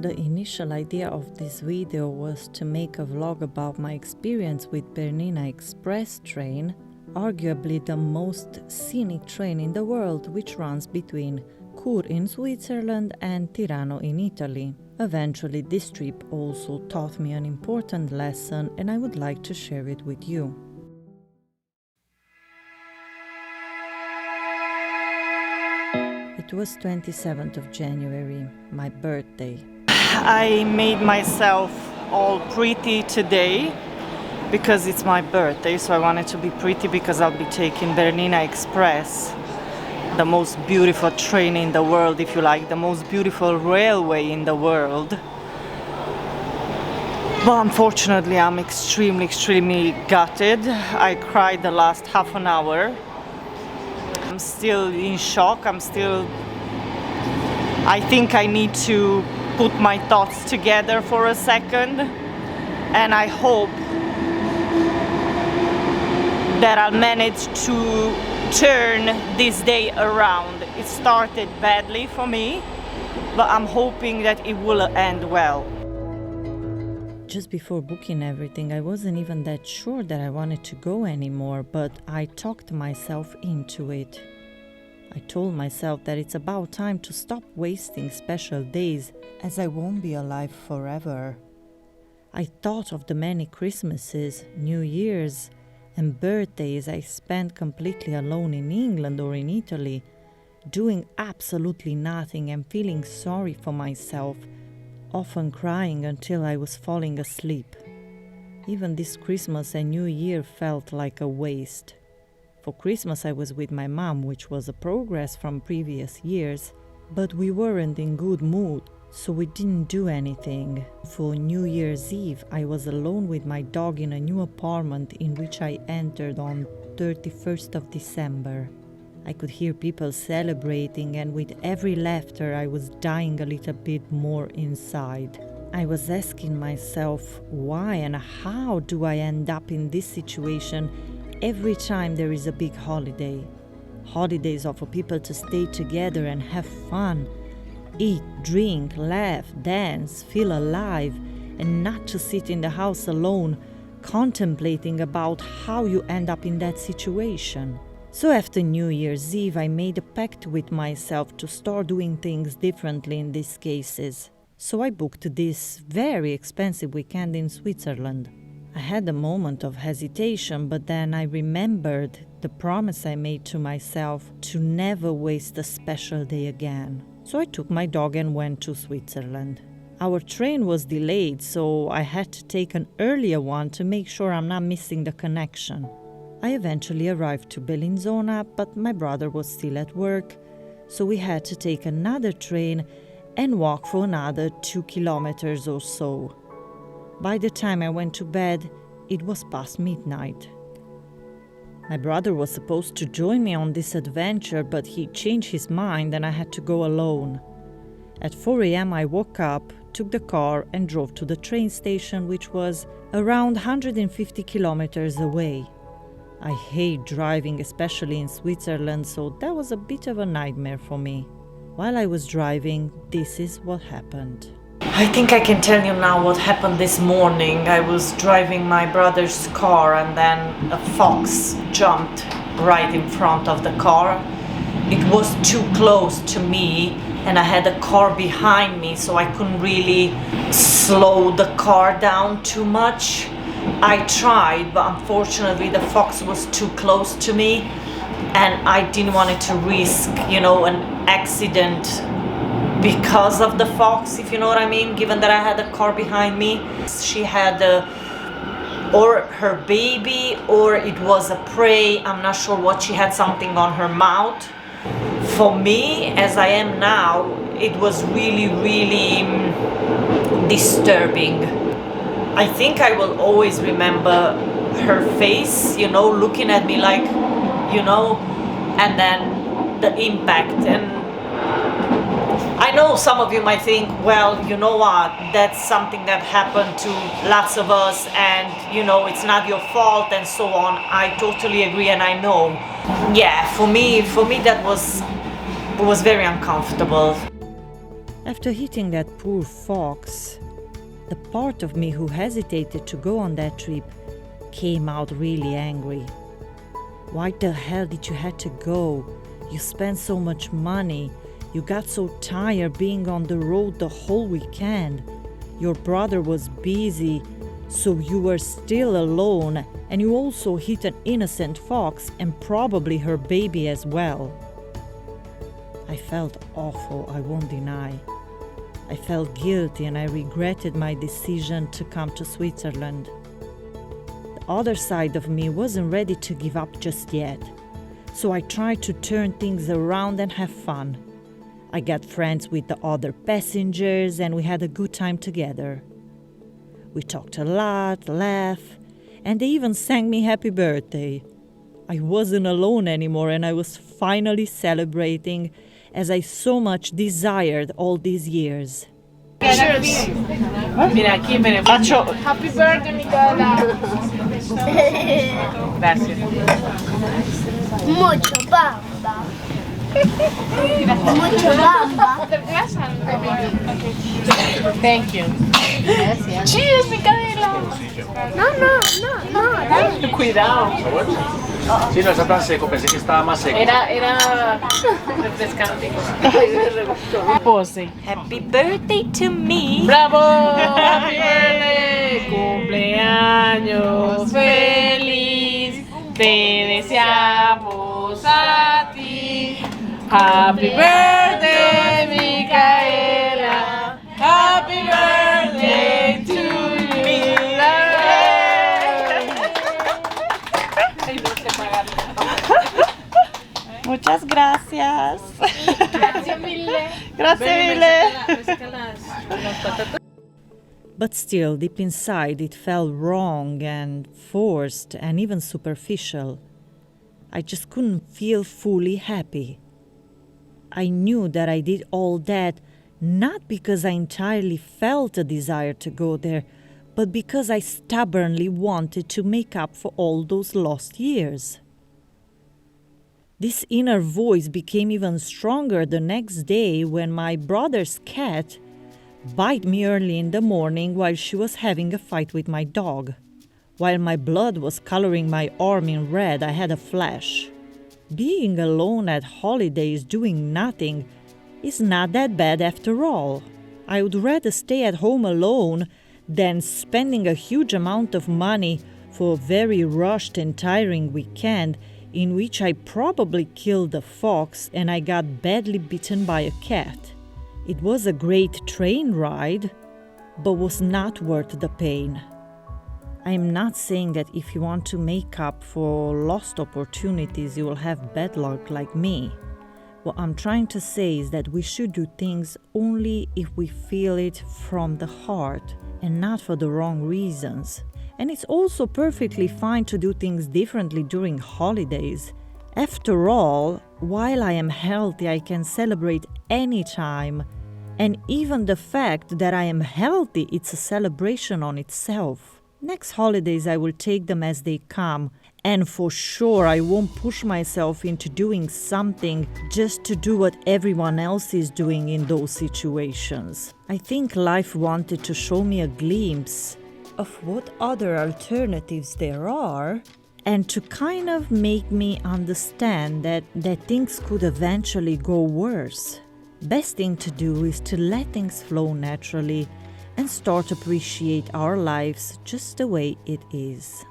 The initial idea of this video was to make a vlog about my experience with Bernina Express train, arguably the most scenic train in the world, which runs between Chur in Switzerland and Tirano in Italy. Eventually, this trip also taught me an important lesson, and I would like to share it with you. It was 27th of January, my birthday. I made myself all pretty today because it's my birthday, so I wanted to be pretty because I'll be taking Bernina Express, the most beautiful train in the world, if you like, the most beautiful railway in the world. But unfortunately, I'm extremely gutted. I cried the last half an hour. I'm still in shock. I think I need to put my thoughts together for a second, and I hope that I'll manage to turn this day around. It started badly for me, but I'm hoping that it will end well. Just before booking everything, I wasn't even that sure that I wanted to go anymore, but I talked myself into it. I told myself that it's about time to stop wasting special days, as I won't be alive forever. I thought of the many Christmases, New Year's, and birthdays I spent completely alone in England or in Italy, doing absolutely nothing and feeling sorry for myself, often crying until I was falling asleep. Even this Christmas and New Year felt like a waste. For Christmas I was with my mom, which was a progress from previous years, but we weren't in good mood, so we didn't do anything. For New Year's Eve, I was alone with my dog in a new apartment in which I entered on 31st of December. I could hear people celebrating, and with every laughter I was dying a little bit more inside. I was asking myself, why and how do I end up in this situation every time there is a big holiday? Holidays are for people to stay together and have fun, eat, drink, laugh, dance, feel alive, and not to sit in the house alone, contemplating about how you end up in that situation. So after New Year's Eve, I made a pact with myself to start doing things differently in these cases. So I booked this very expensive weekend in Switzerland. I had a moment of hesitation, but then I remembered the promise I made to myself to never waste a special day again. So I took my dog and went to Switzerland. Our train was delayed, so I had to take an earlier one to make sure I'm not missing the connection. I eventually arrived to Bellinzona, but my brother was still at work, so we had to take another train and walk for another 2 kilometers or so. By the time I went to bed, it was past midnight. My brother was supposed to join me on this adventure, but he changed his mind and I had to go alone. At 4 a.m. I woke up, took the car and drove to the train station, which was around 150 kilometers away. I hate driving, especially in Switzerland, so that was a bit of a nightmare for me. While I was driving, this is what happened. I think I can tell you now what happened this morning. I was driving my brother's car and then a fox jumped right in front of the car. It was too close to me and I had a car behind me, so I couldn't really slow the car down too much. I tried, but unfortunately the fox was too close to me and I didn't want it to risk, an accident because of the fox, if you know what I mean, given that I had a car behind me. She had or her baby, or it was a prey, I'm not sure what. She had something on her mouth. For me, as I am now, it was really disturbing. I think I will always remember her face, looking at me like, and then the impact. And I know some of you might think, well, you know what, that's something that happened to lots of us and, it's not your fault and so on. I totally agree, and I know. Yeah, for me that was very uncomfortable. After hitting that poor fox, the part of me who hesitated to go on that trip came out really angry. Why the hell did you have to go? You spent so much money. You got so tired being on the road the whole weekend. Your brother was busy, so you were still alone, and you also hit an innocent fox and probably her baby as well. I felt awful, I won't deny. I felt guilty and I regretted my decision to come to Switzerland. The other side of me wasn't ready to give up just yet, so I tried to turn things around and have fun. I got friends with the other passengers and we had a good time together. We talked a lot, laughed, and they even sang me happy birthday. I wasn't alone anymore and I was finally celebrating as I so much desired all these years. Cheers. Mira, aquí me Happy birthday, Mihaela. Gracias. Mucho bamba. Mucho bamba. Thank you. Gracias. Cheers, Mihaela. No. Cuidado. Sí, no, está tan seco, pensé que estaba más seco. Era refrescante. Pose. Happy birthday to me! ¡Bravo! ¡Happy birthday! ¡Cumpleaños feliz! Te deseamos a ti. Happy birthday, Mihaela. Happy birthday to you. Muchas gracias. Gracias mille. Gracias mille. But still, deep inside, it felt wrong and forced and even superficial. I just couldn't feel fully happy. I knew that I did all that not because I entirely felt a desire to go there, but because I stubbornly wanted to make up for all those lost years. This inner voice became even stronger the next day when my brother's cat bit me early in the morning while she was having a fight with my dog. While my blood was coloring my arm in red, I had a flash. Being alone at holidays doing nothing is not that bad after all. I would rather stay at home alone than spending a huge amount of money for a very rushed and tiring weekend in which I probably killed a fox and I got badly bitten by a cat. It was a great train ride, but was not worth the pain. I am not saying that if you want to make up for lost opportunities, you will have bad luck like me. What I'm trying to say is that we should do things only if we feel it from the heart and not for the wrong reasons. And it's also perfectly fine to do things differently during holidays. After all, while I am healthy, I can celebrate any time. And even the fact that I am healthy, it's a celebration on itself. Next holidays, I will take them as they come. And for sure, I won't push myself into doing something just to do what everyone else is doing in those situations. I think life wanted to show me a glimpse of what other alternatives there are and to kind of make me understand that things could eventually go worse. Best thing to do is to let things flow naturally and start to appreciate our lives just the way it is.